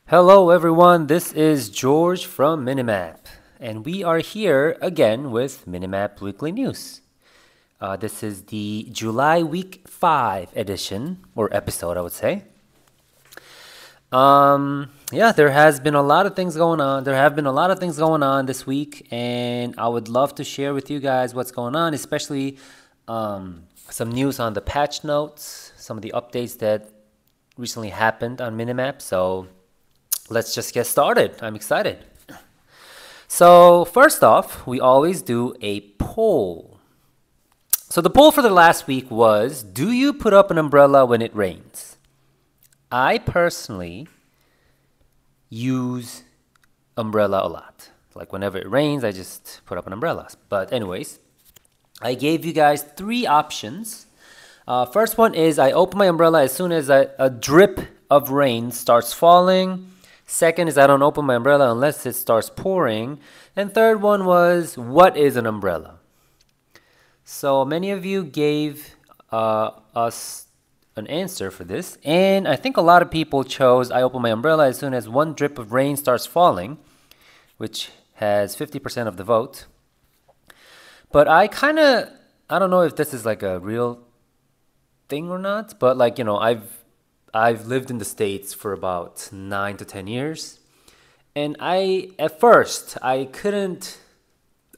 Hello everyone, this is George from Minimap, and we are here again with Minimap Weekly News. This is the July Week 5 edition, or episode I would say. There has been a lot of things going on. There have been a lot of things going on this week, and I would love to share with you guys what's going on, especially some news on the patch notes, some of the updates that recently happened on Minimap, so let's just get started. I'm excited. So first off, we always do a poll. So the poll for the last week was, do you put up an umbrella when it rains? I personally use umbrella a lot. Like whenever it rains, I just put up an umbrella. But anyways, I gave you guys 3 options. First one is I open my umbrella as soon as a drip of rain starts falling. Second is I don't open my umbrella unless it starts pouring. And third one was, what is an umbrella? So many of you gave us an answer for this. And I think a lot of people chose I open my umbrella as soon as one drip of rain starts falling, which has 50% of the vote. But I don't know if this is like a real thing or not, but like, I've lived in the States for about 9 to 10 years. And at first, I couldn't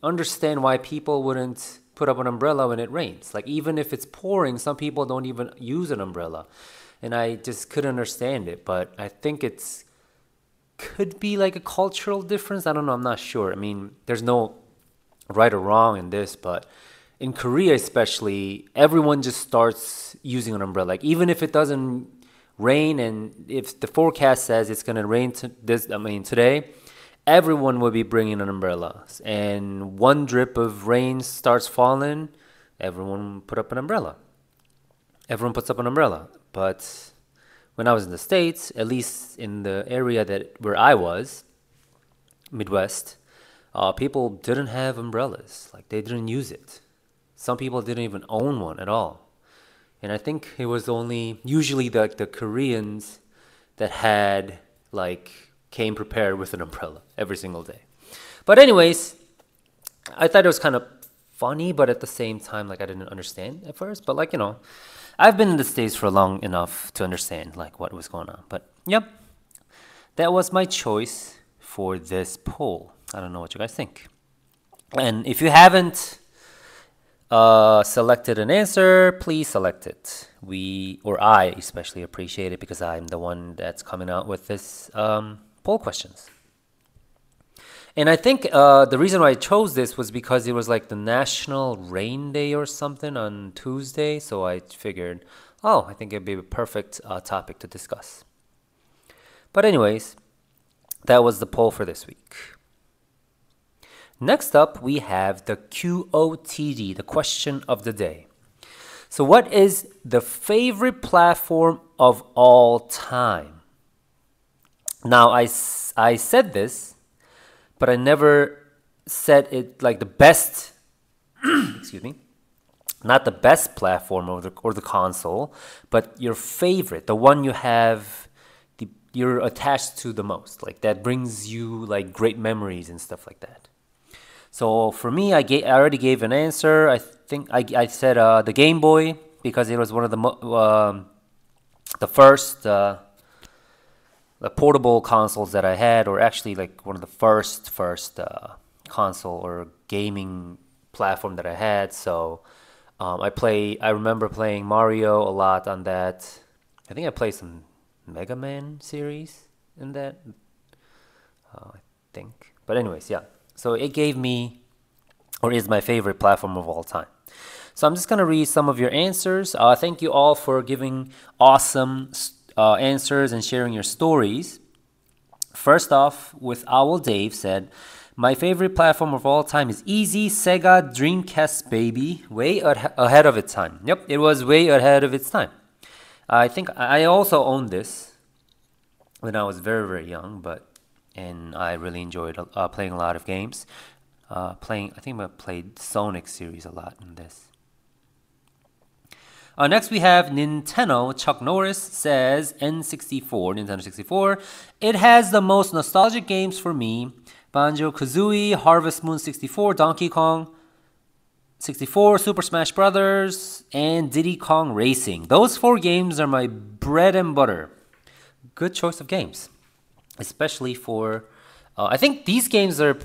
understand why people wouldn't put up an umbrella when it rains. Like even if it's pouring, some people don't even use an umbrella. And I just couldn't understand it. But I think could be like a cultural difference. I don't know. I'm not sure. I mean, there's no right or wrong in this, but in Korea especially, everyone just starts using an umbrella. Like even if it doesn't rain, and if the forecast says it's gonna rain today, everyone will be bringing an umbrella. And one drip of rain starts falling, everyone put up an umbrella. Everyone puts up an umbrella. But when I was in the States, at least in the area where I was, Midwest, people didn't have umbrellas. Like they didn't use it. Some people didn't even own one at all. And I think it was usually the Koreans that came prepared with an umbrella every single day. But anyways, I thought it was kind of funny, but at the same time, I didn't understand at first. But I've been in the States for long enough to understand what was going on. But yep, that was my choice for this poll. I don't know what you guys think. And if you haven't selected an answer, please select it. I especially appreciate it because I'm the one that's coming out with this poll questions. And I think the reason why I chose this was because it was the National Rain Day or something on Tuesday. So I figured, I think it'd be a perfect topic to discuss. But anyways, that was the poll for this week. Next up, we have the QOTD, the question of the day. So what is the favorite platform of all time? Now, I said this, but I never said it like the best, excuse me, not the best platform or the console, but your favorite, the one you have, you're attached to the most, that brings you great memories and stuff like that. So for me, I already gave an answer. I think I said the Game Boy because it was one of the first the portable consoles that I had, or actually one of the first console or gaming platform that I had. So I remember playing Mario a lot on that. I think I played some Mega Man series in that. I think, but anyways, yeah. So it gave me, or is my favorite platform of all time. So I'm just going to read some of your answers. Thank you all for giving awesome answers and sharing your stories. First off, with Owl Dave said, my favorite platform of all time is easy, Sega Dreamcast, baby. Way ahead of its time. Yep, it was way ahead of its time. I think I also owned this when I was very, very young, and I really enjoyed playing a lot of games. I think I played Sonic series a lot in this. Next we have Nintendo. Chuck Norris says N64, Nintendo 64. It has the most nostalgic games for me. Banjo-Kazooie, Harvest Moon 64, Donkey Kong 64, Super Smash Brothers, and Diddy Kong Racing. Those 4 games are my bread and butter. Good choice of games. Especially for... I think these games are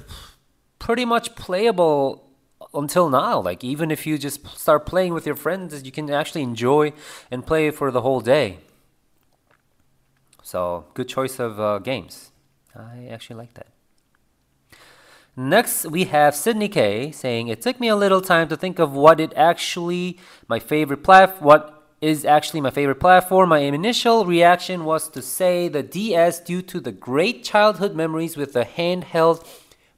pretty much playable until now. Like, even if you just start playing with your friends, you can actually enjoy and play for the whole day. So, good choice of games. I actually like that. Next, we have Sydney K saying, it took me a little time to think of what is actually my favorite platform. My initial reaction was to say the DS due to the great childhood memories with the handheld,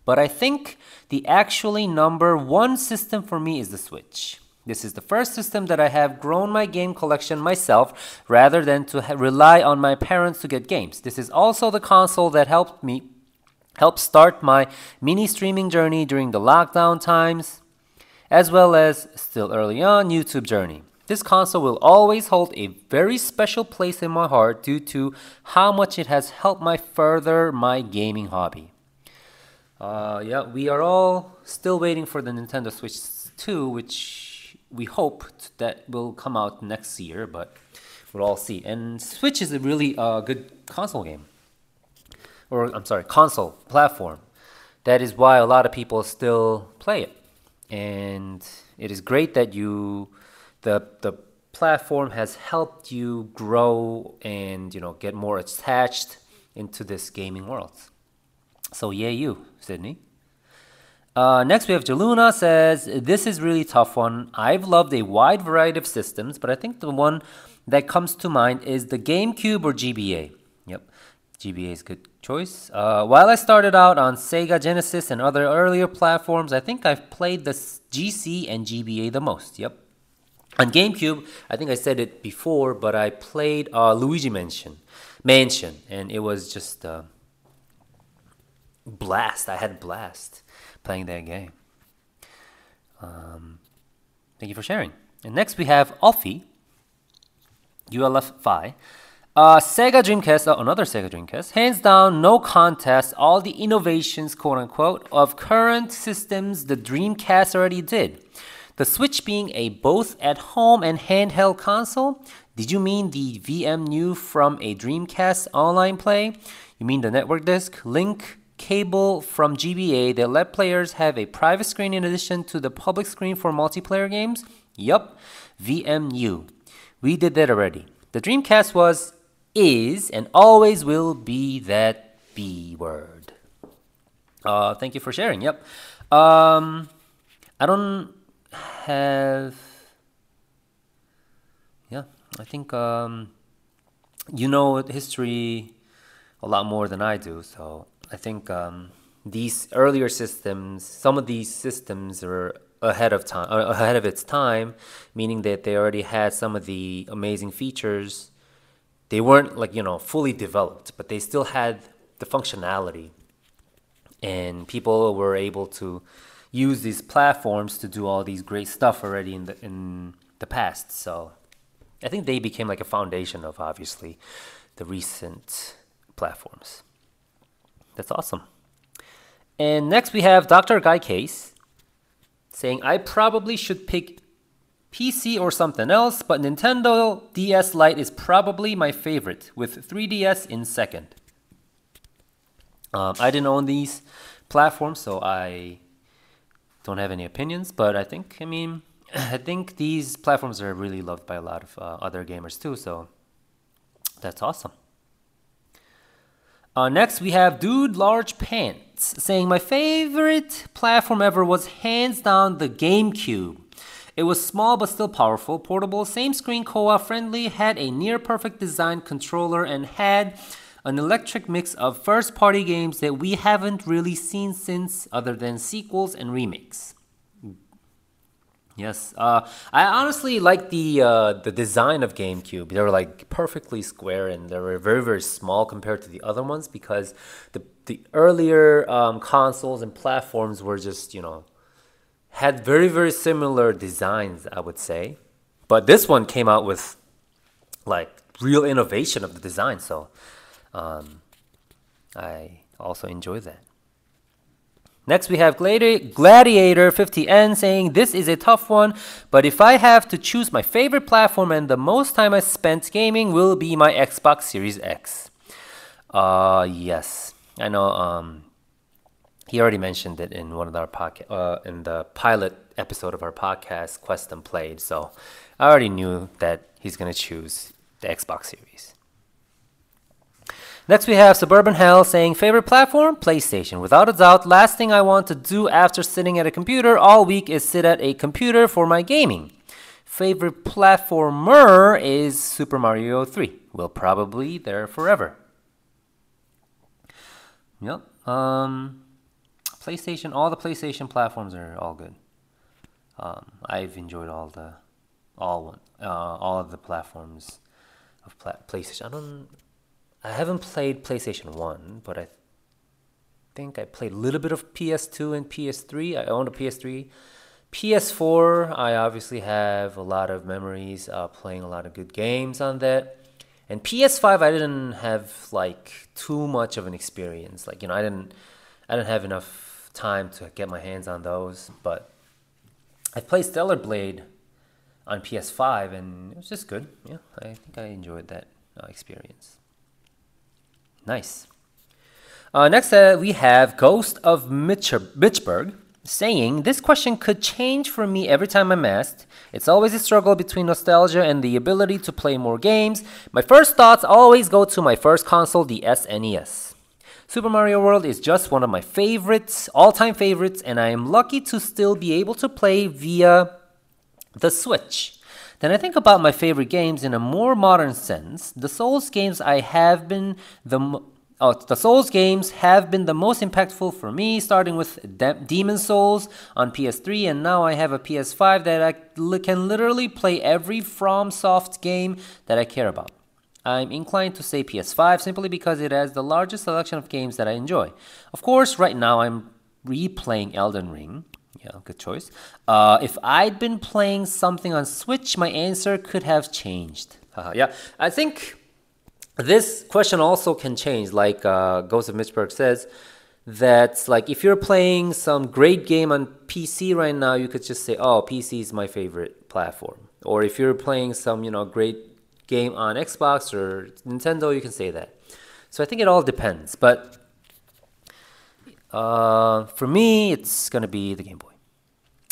but I think the actually number 1 system for me is the Switch. This is the first system that I have grown my game collection myself rather than to rely on my parents to get games. This is also the console that helped start my mini streaming journey during the lockdown times, as well as, still early on, YouTube journey. This console will always hold a very special place in my heart due to how much it has helped further my gaming hobby. Yeah, we are all still waiting for the Nintendo Switch 2, which we hope that will come out next year, but we'll all see. And Switch is a really good console game. Or, I'm sorry, console platform. That is why a lot of people still play it. And it is great that the platform has helped you grow and, get more attached into this gaming world. So yay you, Sydney. Next we have Jaluna says, this is really tough one. I've loved a wide variety of systems, but I think the one that comes to mind is the GameCube or GBA. Yep, GBA is a good choice. While I started out on Sega Genesis and other earlier platforms, I think I've played the GC and GBA the most. Yep. On GameCube, I think I said it before, but I played Luigi Mansion, and it was just blast. I had a blast playing that game. Thank you for sharing. And next we have Alfie, ULF5. Sega Dreamcast, another Sega Dreamcast. Hands down, no contest. All the innovations, quote unquote, of current systems the Dreamcast already did. The Switch being a both at home and handheld console. Did you mean the VMU from a Dreamcast online play? You mean the network disk, link, cable from GBA that let players have a private screen in addition to the public screen for multiplayer games? Yup, VMU. We did that already. The Dreamcast is, and always will be that B word. Thank you for sharing. Yep. I don't have... Yeah, I think you know history a lot more than I do, so I think these earlier systems, some of these systems are ahead of its time, meaning that they already had some of the amazing features. They weren't fully developed, but they still had the functionality, and people were able to use these platforms to do all these great stuff already in the past. So I think they became like a foundation of, obviously, the recent platforms. That's awesome. And next we have Dr. Guy Case saying, I probably should pick PC or something else, but Nintendo DS Lite is probably my favorite, with 3DS in second. I didn't own these platforms, so I don't have any opinions, but I think these platforms are really loved by a lot of other gamers too, so that's awesome. Next, we have Dude Large Pants saying, my favorite platform ever was hands down the GameCube. It was small but still powerful, portable, same screen, co-op friendly, had a near perfect design controller, and had an electric mix of first-party games that we haven't really seen since, other than sequels and remakes. Yes, I honestly like the design of GameCube. They were like perfectly square, and they were very, very small compared to the other ones, because the earlier consoles and platforms were just, had very, very similar designs, I would say. But this one came out with like real innovation of the design, so I also enjoy that. Next, we have Gladiator 50N saying, this is a tough one, but if I have to choose my favorite platform and the most time I spent gaming will be my Xbox Series X. Yes, I know. He already mentioned it in one of our in the pilot episode of our podcast, Quest Unplayed. So I already knew that he's gonna choose the Xbox Series. Next, we have Suburban Hell saying, favorite platform? PlayStation. Without a doubt, last thing I want to do after sitting at a computer all week is sit at a computer for my gaming. Favorite platformer is Super Mario 3. Will probably there forever. Yep. PlayStation, all the PlayStation platforms are all good. I've enjoyed all of the platforms of PlayStation. I haven't played PlayStation 1, but I think I played a little bit of PS2 and PS3. I owned a PS3. PS4, I obviously have a lot of memories playing a lot of good games on that. And PS5, I didn't have like too much of an experience. Like, I didn't have enough time to get my hands on those. But I played Stellar Blade on PS5, and it was just good. Yeah, I think I enjoyed that experience. Nice. Next, we have Ghost of Mitchburg saying, this question could change for me every time I'm asked. It's always a struggle between nostalgia and the ability to play more games. My first thoughts always go to my first console, the SNES. Super Mario World is just one of my favorites, all-time favorites, and I am lucky to still be able to play via the Switch. Then I think about my favorite games in a more modern sense. The Souls games have been the most impactful for me, starting with Demon Souls on PS3, and now I have a PS5 that I can literally play every FromSoft game that I care about. I'm inclined to say PS5 simply because it has the largest selection of games that I enjoy. Of course, right now I'm replaying Elden Ring. Yeah, good choice. If I'd been playing something on Switch, my answer could have changed. Yeah, I think this question also can change. Like Ghost of Mitchburg says, that like if you're playing some great game on PC right now, you could just say, oh, PC is my favorite platform. Or if you're playing some, great game on Xbox or Nintendo, you can say that. So I think it all depends. But for me, it's going to be the Game Boy.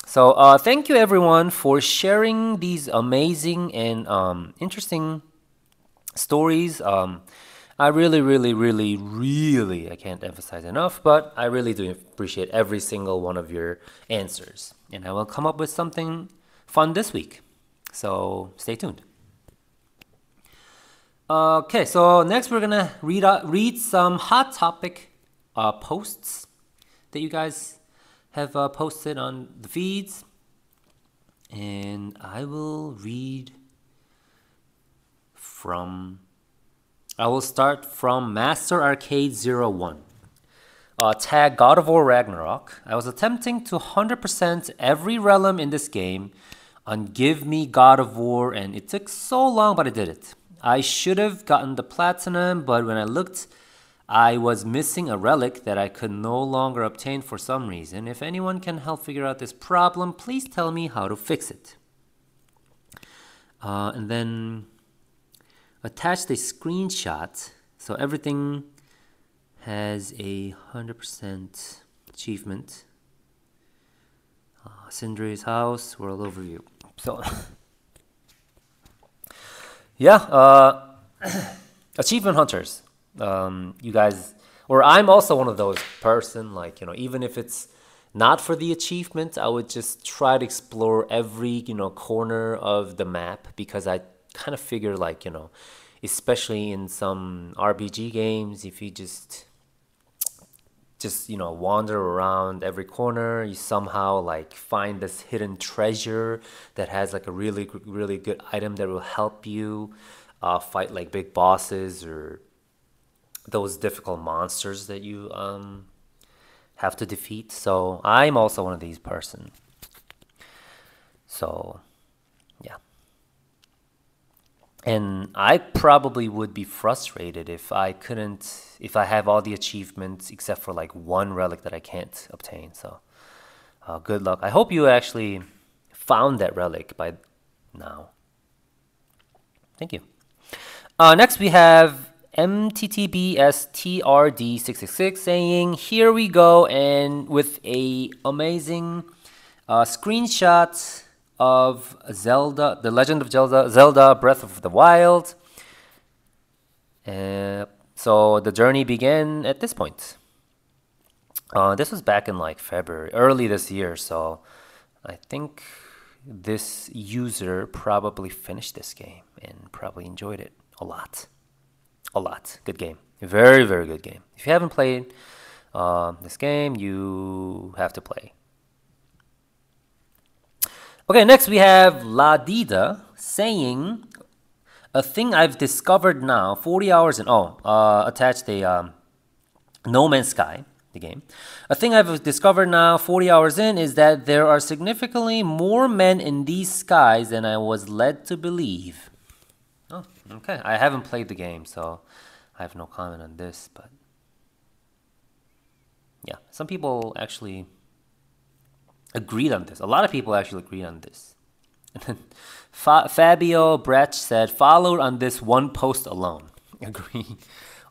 So thank you, everyone, for sharing these amazing and interesting stories. I really, I can't emphasize enough, but I really do appreciate every single one of your answers. And I will come up with something fun this week. So stay tuned. Okay, so next we're going to read some Hot Topic posts that you guys have posted on the feeds, and I will start from Master Arcade 01. Tag God of War Ragnarok. I was attempting to 100% every realm in this game on Give Me God of War, and it took so long, but I did it. I should have gotten the platinum, but when I looked, I was missing a relic that I could no longer obtain for some reason. If anyone can help figure out this problem, please tell me how to fix it. And then attached a screenshot. So everything has a 100% achievement. Cindere's house, world overview. So, yeah, achievement hunters. You guys, or I'm also one of those person, like, even if it's not for the achievement, I would just try to explore every, corner of the map, because I kind of figure, like, especially in some RPG games, if you just wander around every corner, you somehow like find this hidden treasure that has like a really good item that will help you fight like big bosses or those difficult monsters that you have to defeat. So I'm also one of these person. So yeah. And I probably would be frustrated if I have all the achievements except for like one relic that I can't obtain. So good luck. I hope you actually found that relic by now. Thank you. Next we have MTTBSTRD666 saying, here we go, and with a amazing screenshot of Zelda, The Legend of Zelda Breath of the Wild. So the journey began at this point. This was back in like February, early this year, so I think this user probably finished this game and probably enjoyed it a lot. A lot. Good game. Very, very good game. If you haven't played this game, you have to play. Okay, next we have La Dida saying, a thing I've discovered now, 40 hours in, attached a No Man's Sky, the game. A thing I've discovered now, 40 hours in, is that there are significantly more men in these skies than I was led to believe. Oh, okay. I haven't played the game, so I have no comment on this, but yeah, some people actually agreed on this. A lot of people actually agreed on this. And then Fabio Brech said, followed on this one post alone. Agree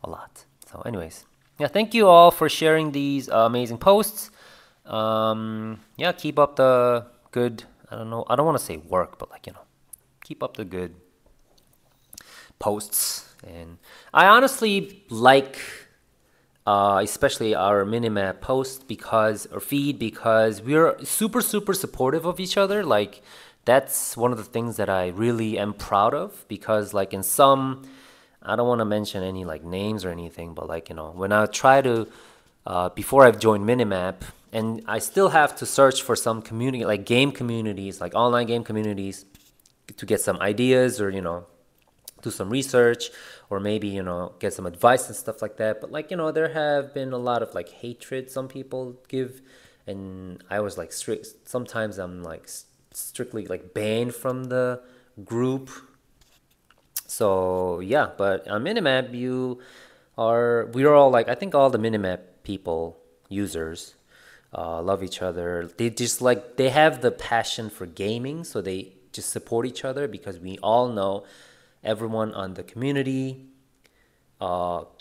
a lot. So anyways, yeah, thank you all for sharing these amazing posts. Yeah, keep up the good, I don't want to say work, but like, keep up the good posts. And I honestly like especially our Minimap post or feed, because we're super supportive of each other. Like, that's one of the things that I really am proud of, because like in some, I don't want to mention any like names or anything, but like, when I try to before I've joined Minimap, and I still have to search for some community, like game communities, like online game communities, to get some ideas, or do some research, or maybe get some advice and stuff like that. But like there have been a lot of like hatred some people give, and I was like strict. Sometimes I'm like strictly like banned from the group. So yeah, but on Minimap we're all like, I think all the Minimap people, users, love each other. They have the passion for gaming, so they just support each other, because we all know everyone on the community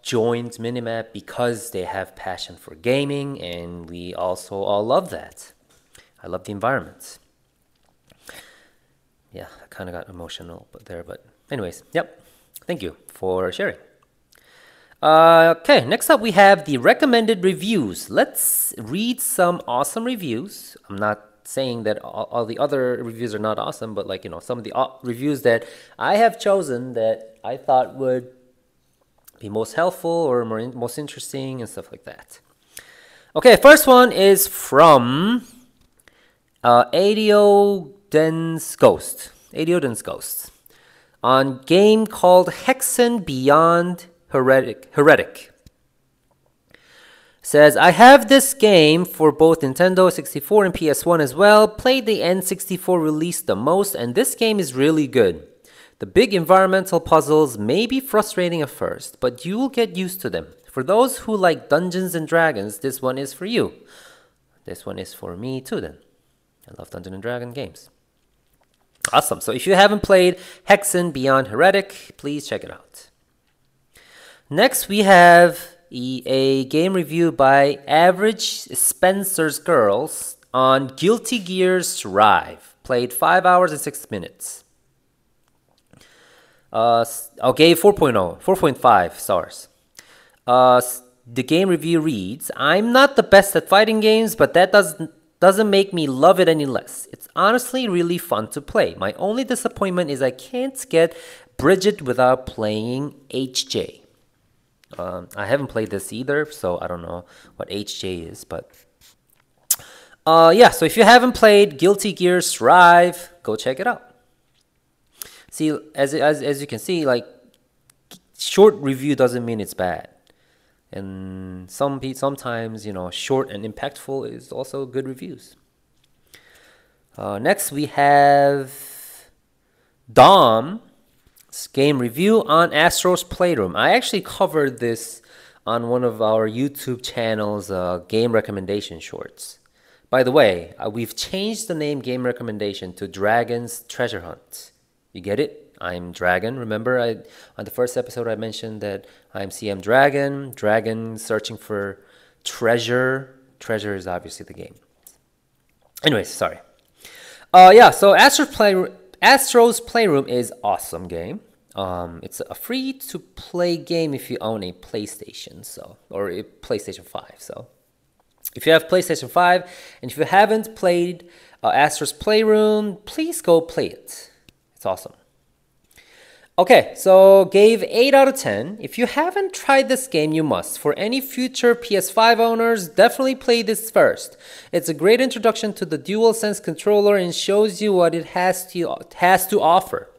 joins Minimap because they have passion for gaming, and we also all love that. I love the environment. Yeah, I kind of got emotional but anyways, yep. Thank you for sharing. Okay, next up we have the recommended reviews. Let's read some awesome reviews. I'm not saying that all the other reviews are not awesome, but like some of the reviews that I have chosen that I thought would be most helpful or most interesting and stuff like that. Okay, first one is from Adioden's Ghost on game called Hexen Beyond Heretic. Says, I have this game for both Nintendo 64 and PS1 as well. Played the N64 release the most, and this game is really good. The big environmental puzzles may be frustrating at first, but you will get used to them. For those who like Dungeons and Dragons, this one is for you. This one is for me too then. I love Dungeons and Dragons games. Awesome. So if you haven't played Hexen Beyond Heretic, please check it out. Next we have a game review by Average Spencer's Girls on Guilty Gear Strive. Played 5 hours and 6 minutes. Okay, 4.5 stars. The game review reads, I'm not the best at fighting games, but that doesn't make me love it any less. It's honestly really fun to play. My only disappointment is I can't get Bridget without playing HJ. I haven't played this either, so I don't know what HJ is, but yeah, so if you haven't played Guilty Gear Strive, go check it out. See, as you can see, like, short review doesn't mean it's bad. And sometimes, short and impactful is also good reviews. Next we have Dom game review on Astro's Playroom. I actually covered this on one of our YouTube channel's game recommendation shorts. By the way, we've changed the name game recommendation to Dragon's Treasure Hunt. You get it? I'm Dragon. Remember, on the first episode I mentioned that I'm CM Dragon. Dragon searching for treasure. Treasure is obviously the game. Anyways, sorry. Yeah, so Astro's Playroom is awesome game. It's a free-to-play game if you own a PlayStation, or a PlayStation 5. So, if you have PlayStation 5 and if you haven't played Astro's Playroom, please go play it. It's awesome. Okay, so gave 8 out of 10. If you haven't tried this game, you must. For any future PS5 owners, definitely play this first. It's a great introduction to the DualSense controller and shows you what it has to offer.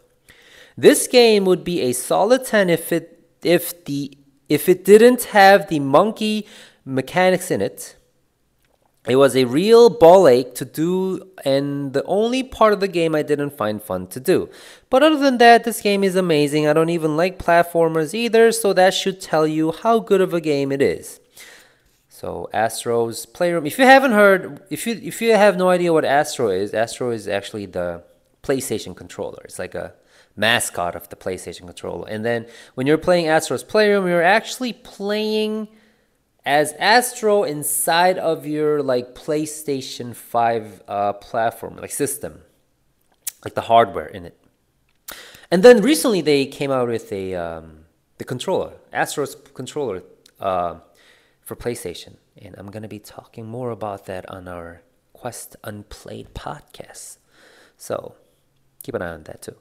This game would be a solid 10 if it didn't have the monkey mechanics in it. It was a real ball ache to do, and the only part of the game I didn't find fun to do. But other than that, this game is amazing. I don't even like platformers either, so that should tell you how good of a game it is. So Astro's Playroom. If you haven't heard, if you have no idea what Astro is actually the PlayStation controller. It's like a mascot of the PlayStation controller. And then when you're playing Astro's Playroom, you're actually playing as Astro inside of your like PlayStation 5 platform, like system, like the hardware in it. And then recently they came out with the controller, Astro's controller for PlayStation. And I'm going to be talking more about that on our Quest Unplayed podcast. So keep an eye on that too.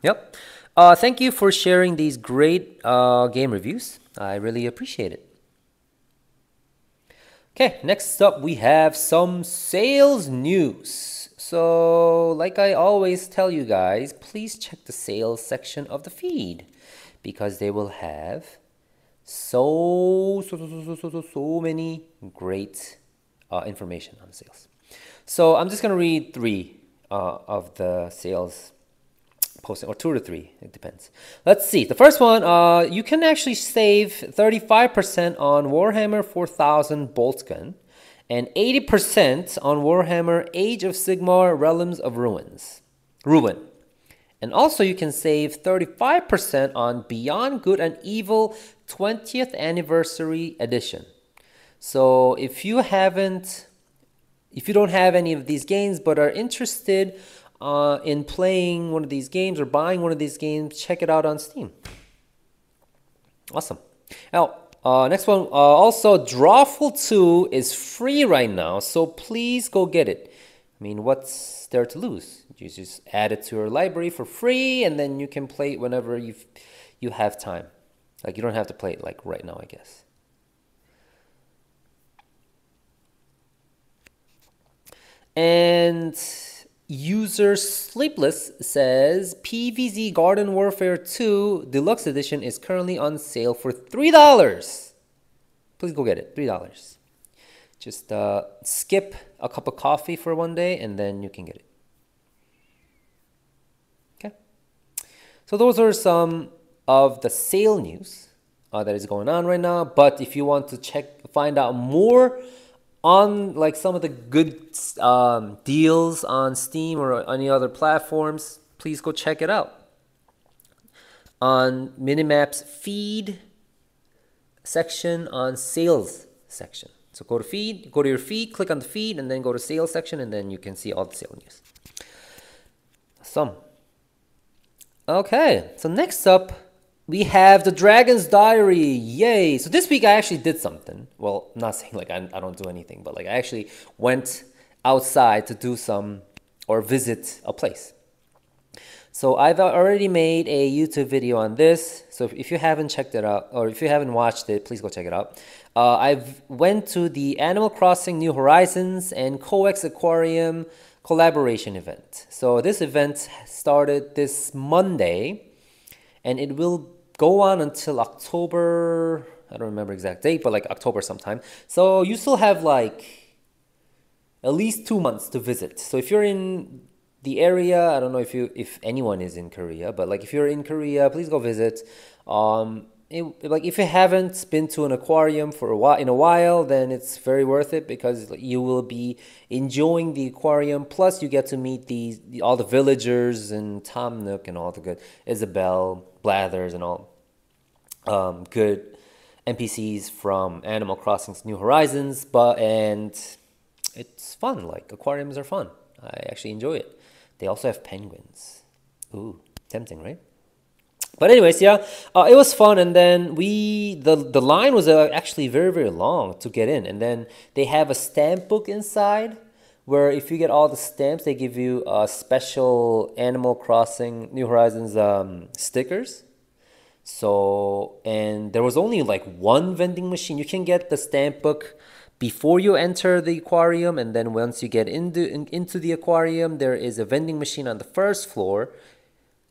Yep. Thank you for sharing these great game reviews. I really appreciate it. Okay, next up we have some sales news. So, like I always tell you guys, please check the sales section of the feed because they will have so many great information on the sales. So, I'm just going to read 3 of the sales posting, or 2 or 3, it depends. Let's see. The first one, you can actually save 35% on Warhammer 4000 Bolt Gun and 80% on Warhammer Age of Sigmar Realms of Ruin. And also you can save 35% on Beyond Good and Evil 20th Anniversary Edition. So if you don't have any of these games but are interested in playing one of these games or buying one of these games, check it out on Steam. Awesome. Now, next one. Also, Drawful 2 is free right now, so please go get it. I mean, what's there to lose? You just add it to your library for free, and then you can play it whenever you have time. Like, you don't have to play it like right now, I guess. And User Sleepless says PvZ Garden Warfare 2 Deluxe Edition is currently on sale for $3. Please go get it. $3. Just skip a cup of coffee for one day and then you can get it. Okay. So those are some of the sale news that is going on right now. But if you want to find out more on like some of the good deals on Steam or any other platforms, please go check it out on Minimap's feed section on sales section. So go to your feed, click on the feed, and then go to sales section, and then you can see all the sale news. Awesome. Okay, so next up, we have the Dragon's Diary. Yay! So this week I actually did something. Well, I'm not saying like I don't do anything, but like I actually went outside to do or visit a place. So I've already made a YouTube video on this. So if you haven't checked it out, or if you haven't watched it, please go check it out. I've went to the Animal Crossing New Horizons and Coex Aquarium collaboration event. So this event started this Monday, and it will go on until October. I don't remember exact date, but like October sometime. So you still have like at least 2 months to visit. So if you're in the area, I don't know if anyone is in Korea, but like if you're in Korea, please go visit. Like if you haven't been to an aquarium for a while, then it's very worth it because you will be enjoying the aquarium. Plus, you get to meet all the villagers and Tom Nook and all the good Isabel, Blathers, and all good NPCs from Animal Crossing's New Horizons. And it's fun. Like aquariums are fun. I actually enjoy it. They also have penguins. Ooh, tempting, right? But anyways, yeah, it was fun, and then the line was actually very, very long to get in, and then they have a stamp book inside where if you get all the stamps, they give you a special Animal Crossing New Horizons stickers. So, and there was only like one vending machine. You can get the stamp book before you enter the aquarium, and then once you get into the aquarium, there is a vending machine on the first floor.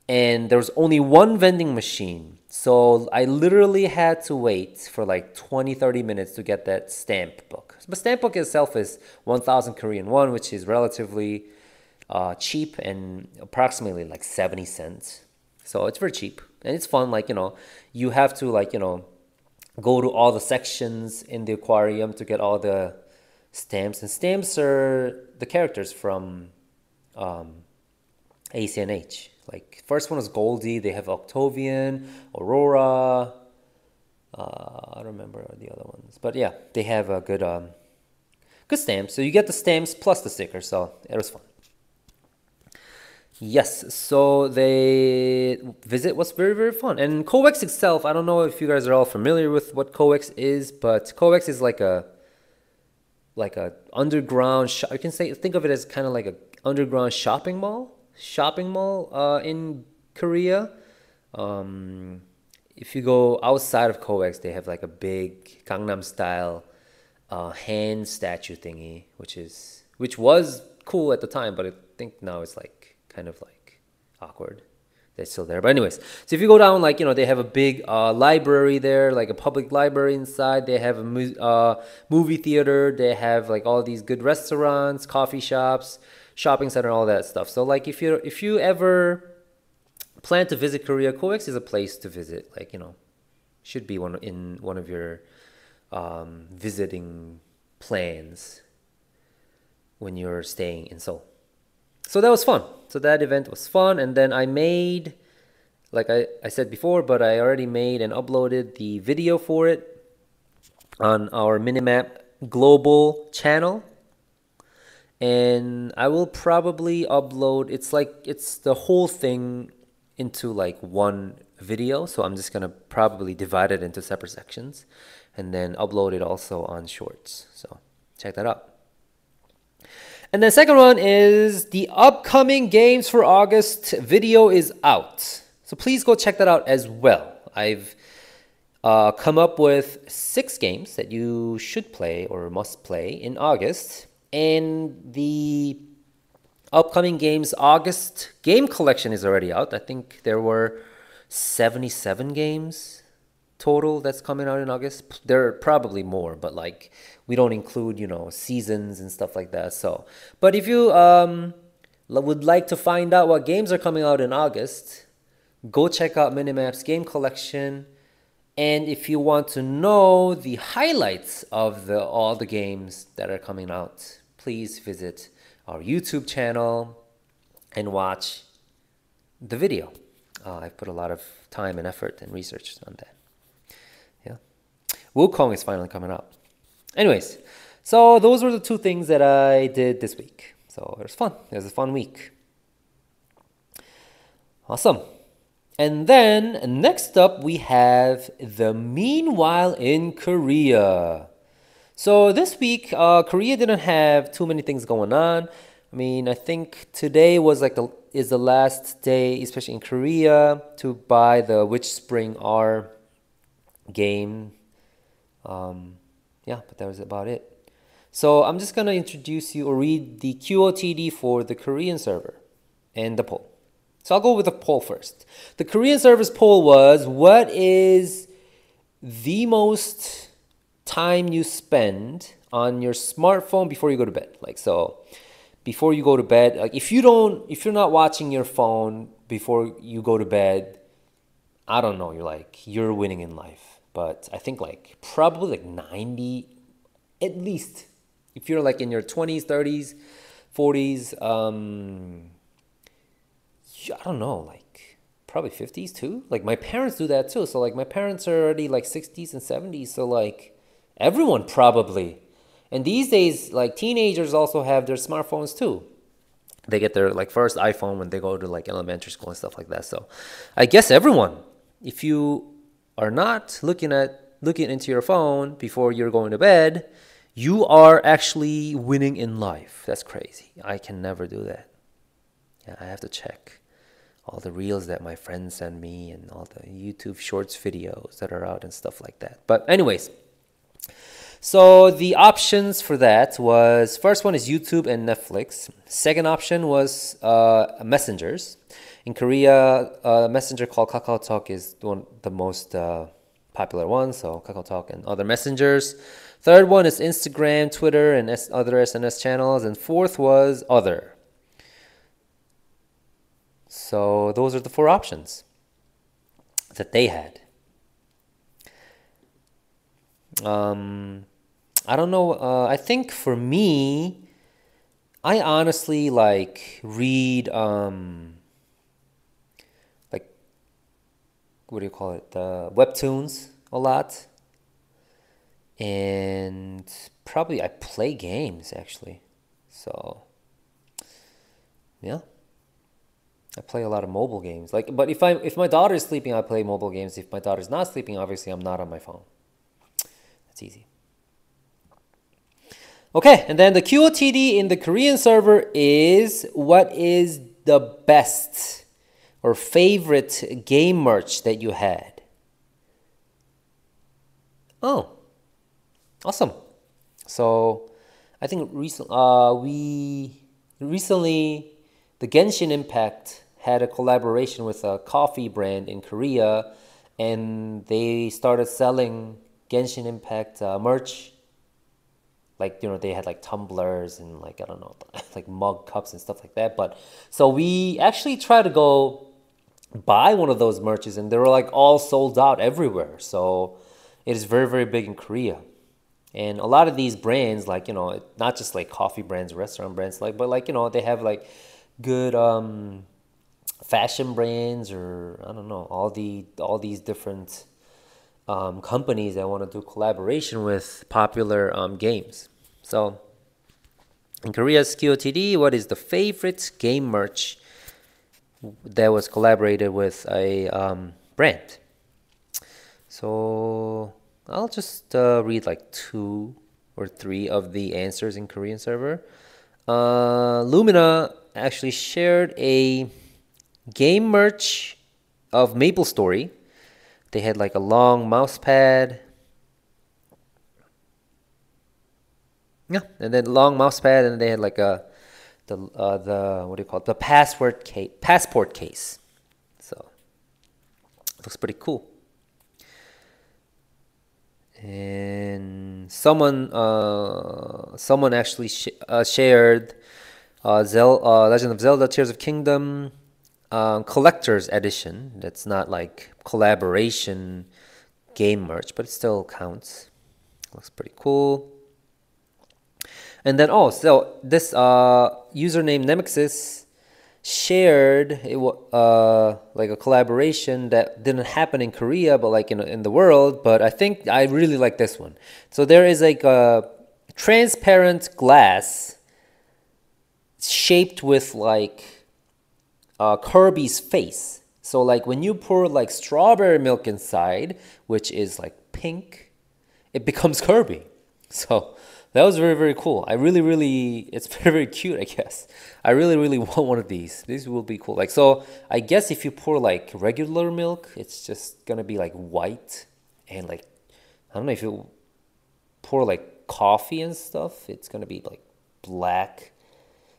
And there was only one vending machine. So I literally had to wait for like 20-30 minutes to get that stamp book. But stamp book itself is 1,000 Korean won, which is relatively cheap and approximately like 70 cents. So it's very cheap. And it's fun. Like, you have to like, go to all the sections in the aquarium to get all the stamps. And stamps are the characters from ACNH. Like first one is Goldie. They have Octavian, Aurora. I don't remember the other ones, but yeah, they have a good stamps. So you get the stamps plus the sticker. So it was fun. Yes, so the visit was very, very fun. And COEX itself, I don't know if you guys are all familiar with what COEX is, but COEX is like a underground shop. You can think of it as kind of like a underground shopping mall in Korea. If you go outside of COEX, they have like a big Gangnam style hand statue thingy, which was cool at the time, but I think now it's like kind of like awkward. They're still there, but anyways, so if you go down, like they have a big library there, like a public library inside. They have a movie theater. They have like all these good restaurants, coffee shops, shopping center, all that stuff. So like if you ever plan to visit Korea, COEX is a place to visit. Like should be one of your visiting plans when you're staying in Seoul. So that was fun. So that event was fun, and then I made, like I said before, but I already made and uploaded the video for it on our Minimap Global channel. And I will probably upload, it's the whole thing into like one video. So I'm just going to probably divide it into separate sections and then upload it also on Shorts. So check that out. And the second one is the upcoming games for August video is out. So please go check that out as well. I've come up with 6 games that you should play or must play in August. And the upcoming games August game collection is already out. I think there were 77 games total that's coming out in August. There are probably more, but like we don't include, seasons and stuff like that. So, but if you would like to find out what games are coming out in August, go check out Minimap's game collection. And if you want to know the highlights of all the games that are coming out, please visit our YouTube channel and watch the video. I've put a lot of time and effort and research on that. Yeah, Wukong is finally coming out. Anyways, so those were the 2 things that I did this week. So it was fun. It was a fun week. Awesome. And then next up we have the Meanwhile in Korea. So this week, Korea didn't have too many things going on. I mean, I think today was is the last day, especially in Korea, to buy the Witch Spring R game. Yeah, but that was about it. So I'm just going to introduce you or read the QOTD for the Korean server and the poll. So I'll go with the poll first. The Korean server's poll was, what is the most time you spend on your smartphone before you go to bed? Like, so before you go to bed, like if you're not watching your phone before you go to bed, I don't know, you're winning in life. But I think like probably like 90 at least, if you're like in your 20s, 30s, 40s, I don't know, like probably 50s too. Like my parents do that too. So like my parents are already like 60s and 70s. So like everyone probably. And these days, like teenagers also have their smartphones too. They get their like first iPhone when they go to like elementary school and stuff like that. So I guess everyone, if you are not looking into your phone before you're going to bed, you are actually winning in life. That's crazy. I can never do that. Yeah, I have to check all the reels that my friends send me and all the YouTube shorts videos that are out and stuff like that. But anyways, so the options for that was, first one is YouTube and Netflix. Second option was messengers. In Korea, a messenger called KakaoTalk is the most popular one, so KakaoTalk and other messengers. Third one is Instagram, Twitter, and other SNS channels. And fourth was other. So those are the four options that they had. I don't know. I think for me, I honestly like read like, what do you call it? The webtoons a lot. And probably I play games actually. So yeah. I play a lot of mobile games. Like, but if my daughter is sleeping, I play mobile games. If my daughter's not sleeping, obviously I'm not on my phone. That's easy. Okay, and then the QOTD in the Korean server is, what is the best or favorite game merch that you had? Oh, awesome. So I think recently the Genshin Impact had a collaboration with a coffee brand in Korea, and they started selling Genshin Impact merch. Like, they had like tumblers and like, I don't know, like mug cups and stuff like that. But so we actually tried to go buy one of those merches, and they were like all sold out everywhere. So it is very, very big in Korea. And a lot of these brands, like, not just like coffee brands, restaurant brands, like, but like, they have like good fashion brands, or I don't know, all these different companies that want to do collaboration with popular games. So in Korea's QOTD, what is the favorite game merch that was collaborated with a brand? So I'll just read like 2 or 3 of the answers in Korean server. Lumina actually shared a game merch of MapleStory. They had like a long mouse pad. Yeah, and then long mouse pad, and they had like the what do you call it? The passport case. So it looks pretty cool. And someone actually shared Legend of Zelda: Tears of Kingdom collector's edition. That's not like collaboration game merch, but it still counts. Looks pretty cool. And then so this username Nemesis shared like a collaboration that didn't happen in Korea, but like in the world. But I think I really like this one. So there is like a transparent glass shaped with like Kirby's face. So like when you pour like strawberry milk inside, which is like pink, it becomes Kirby. So that was very, very cool. It's very, very cute, I guess. I really, really want one of these. These will be cool. Like, so I guess if you pour like regular milk, it's just gonna be like white. And like, I don't know, if you pour like coffee and stuff, it's gonna be like black.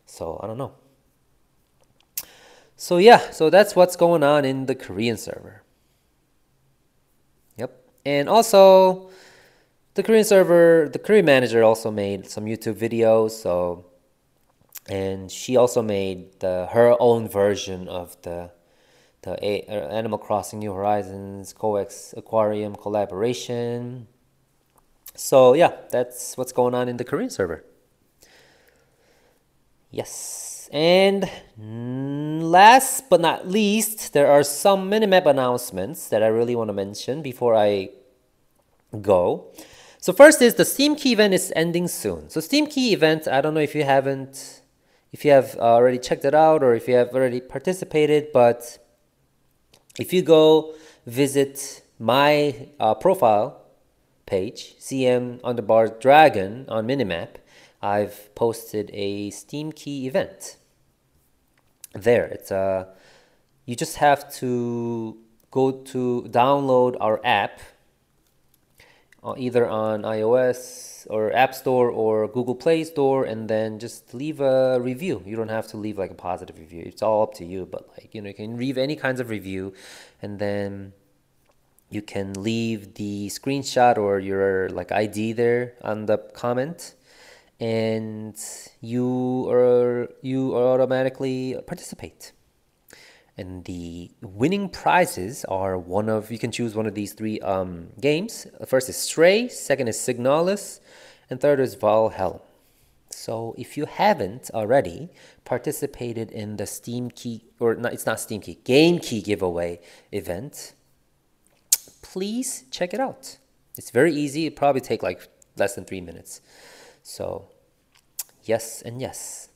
So I don't know. So yeah, so that's what's going on in the Korean server. Yep. And also, the Korean server, the Korean manager also made some YouTube videos. So And she also made her own version of the Animal Crossing New Horizons Coex Aquarium collaboration. So yeah, that's what's going on in the Korean server. Yes. And last but not least, there are some Minimap announcements that I really want to mention before I go. So first is the Steam Key event is ending soon. So Steam Key event, I don't know if you have already checked it out or if you have already participated, but if you go visit my profile page, CM_Dragon on Minimap, I've posted a Steam Key event. There, it's you just have to go to download our app, either on iOS or App Store or Google Play Store, and then just leave a review. You don't have to leave like a positive review. It's all up to you, but like, you know, you can leave any kinds of review, and then you can leave the screenshot or your like ID there on the comment, and you automatically participate. And the winning prizes are you can choose one of these three games. First is Stray, second is Signalis, and third is Valhalla. So if you haven't already participated in the Steam Key, or not, it's not Steam Key, Game Key giveaway event, please check it out. It's very easy. It probably take like less than 3 minutes. So yes and yes.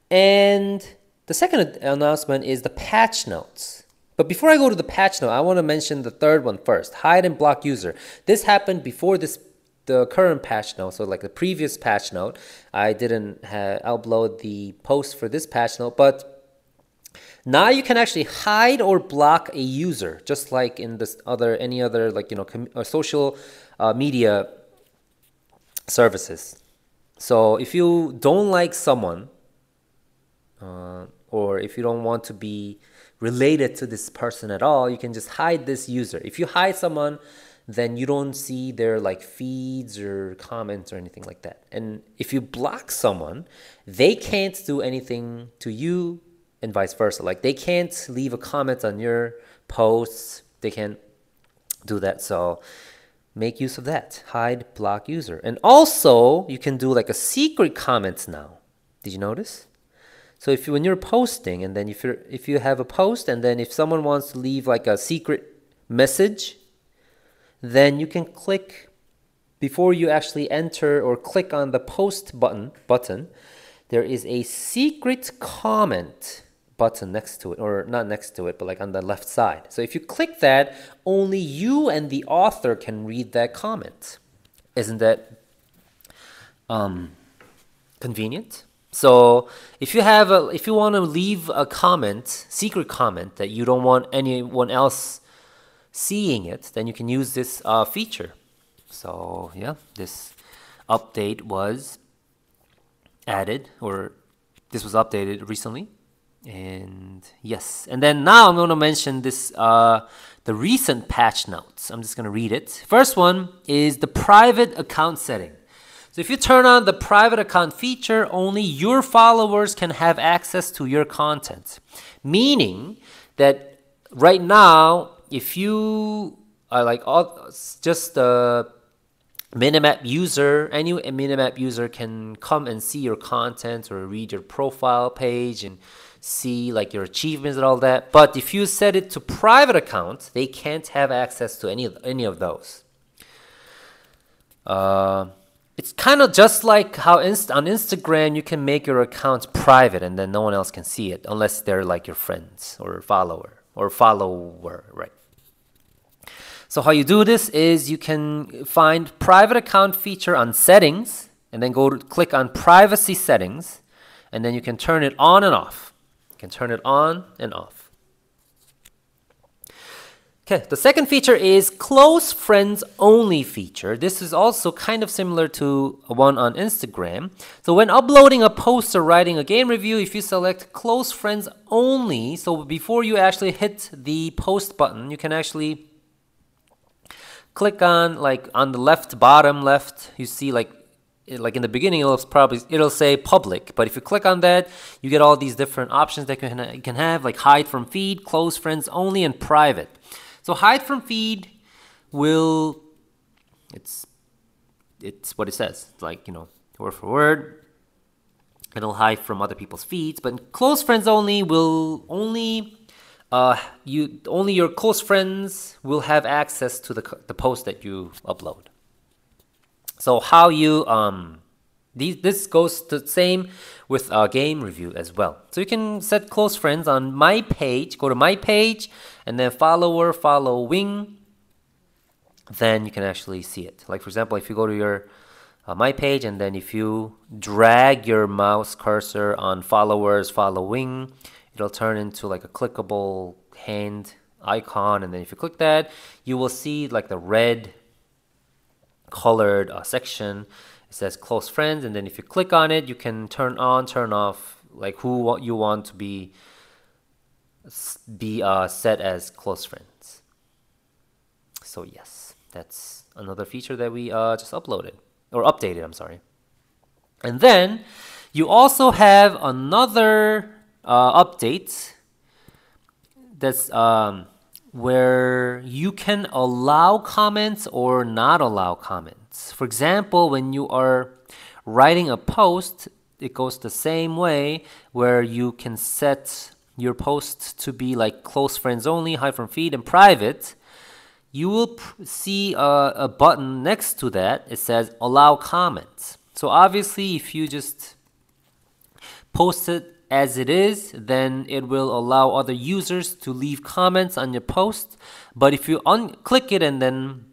And the second announcement is the patch notes. But before I go to the patch note, I want to mention the third one first, hide and block user. This happened before the current patch note, so like the previous patch note. I didn't upload the post for this patch note, but now you can actually hide or block a user, just like in any other like, you know, social media services. So if you don't like someone, or if you don't want to be related to this person at all, you can just hide this user. If you hide someone, then you don't see their like feeds or comments or anything like that. And if you block someone, they can't do anything to you, and vice versa. Like they can't leave a comment on your posts. They can't do that. So make use of that. Hide, block user. And also you can do like a secret comments now. Did you notice? So when you're posting, and then if you have a post, and then if someone wants to leave like a secret message, then you can click, before you actually enter or click on the post button, there is a secret comment button next to it, or not next to it, but like on the left side. So if you click that, only you and the author can read that comment. Isn't that convenient? So if you want to leave a comment, secret comment, that you don't want anyone else seeing it, then you can use this feature. So yeah, this update was added, or this was updated recently. And yes, and then now I'm going to mention this the recent patch notes. I'm just going to read it. First one is the private account setting. So if you turn on the private account feature, only your followers can have access to your content. Meaning that right now, if you are like just a Minimap user, any Minimap user can come and see your content or read your profile page and see like your achievements and all that. But if you set it to private account, they can't have access to any of those. It's kind of just like how on Instagram you can make your account private and then no one else can see it unless they're like your friends or follower, right? So how you do this is you can find private account feature on settings, and then click on privacy settings, and then you can turn it on and off. You can turn it on and off. Okay, the second feature is close friends only feature. This is also kind of similar to one on Instagram. So when uploading a post or writing a game review, if you select close friends only, so before you actually hit the post button, you can actually click on, like on the bottom left, you see like like in the beginning, it'll say public, but if you click on that, you get all these different options that you can have, like hide from feed, close friends only, and private. So hide from feed will, it's what it says, like, you know, word for word. It'll hide from other people's feeds, but close friends only will only your close friends will have access to the post that you upload. So how you this goes the same with game review as well. So you can set close friends on my page. Go to my page and then following. Then you can actually see it. Like for example, if you go to your my page and then if you drag your mouse cursor on following, it'll turn into like a clickable hand icon, and then if you click that, you will see like the red colored section. It says close friends, and then if you click on it, you can turn on, turn off, like who you want to be set as close friends. So yes, that's another feature that we just uploaded or updated, I'm sorry. And then you also have another update that's where you can allow comments or not allow comments. For example, when you are writing a post, it goes the same way, where you can set your post to be like close friends only, hide from feed, and private. You will see a button next to that. It says allow comments. So obviously, if you just post it as it is, then it will allow other users to leave comments on your post. But if you click it and then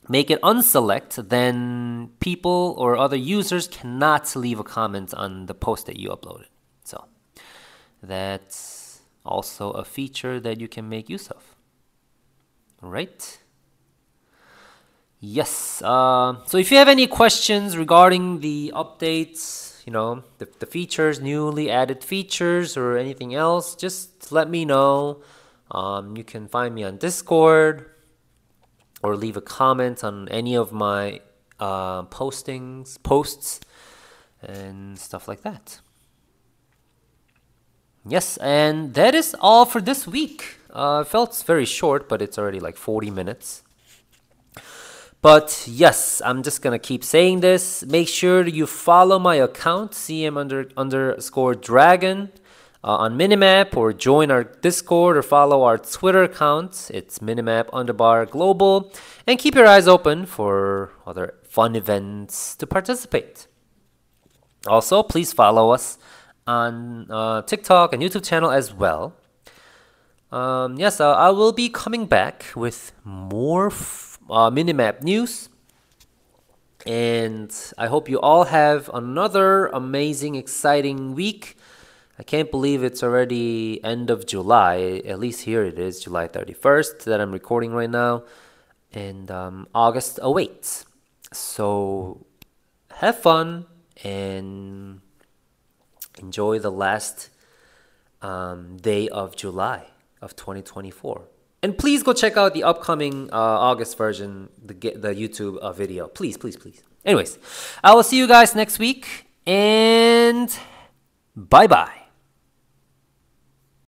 make it unselect, then people or other users cannot leave a comment on the post that you uploaded. So that's also a feature that you can make use of. Right? Yes. So if you have any questions regarding the updates, you know, the features, newly added features, or anything else, just let me know. You can find me on Discord or leave a comment on any of my posts, and stuff like that. Yes, and that is all for this week. It felt very short, but it's already like 40 minutes. But yes, I'm just gonna keep saying this. Make sure you follow my account, CM_dragon, on Minimap, or join our Discord or follow our Twitter account. It's Minimap_global, and keep your eyes open for other fun events to participate. Also, please follow us on TikTok and YouTube channel as well. Yes, I will be coming back with more Minimap news, and I hope you all have another amazing, exciting week. I can't believe it's already end of July. At least here it is, July 31st that I'm recording right now, and August awaits. So have fun and enjoy the last day of July of 2024. And please go check out the upcoming August version, the YouTube video. Please, please, please. Anyways, I will see you guys next week, and bye-bye.